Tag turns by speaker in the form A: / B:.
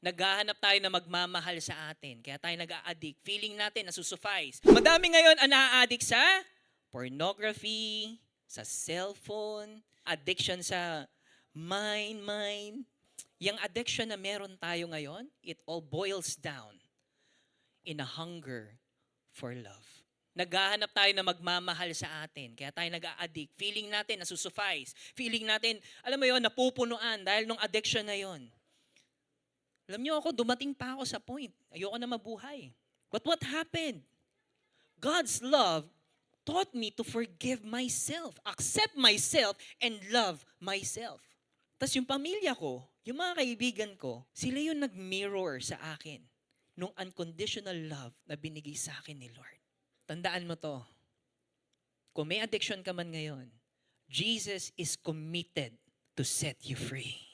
A: Naghahanap tayo na magmamahal sa atin. Kaya tayo nag-a-addict. Feeling natin nasusuffice. Madami ngayon ang na-addict sa pornography, sa cellphone, addiction sa mind. Yung addiction na meron tayo ngayon, it all boils down in a hunger for love. Naghahanap tayo na magmamahal sa atin. Kaya tayo nag-a-addict. Feeling natin nasusuffice. Feeling natin, alam mo yon, napupunuan dahil nung addiction na yon. Alam niyo ako, dumating pa ako sa point. Ayoko na mabuhay. But what happened? God's love taught me to forgive myself, accept myself, and love myself. Tapos yung pamilya ko, yung mga kaibigan ko, sila yung nag-mirror sa akin nung unconditional love na binigay sa akin ni Lord. Tandaan mo to. Kung may addiction ka man ngayon, Jesus is committed to set you free.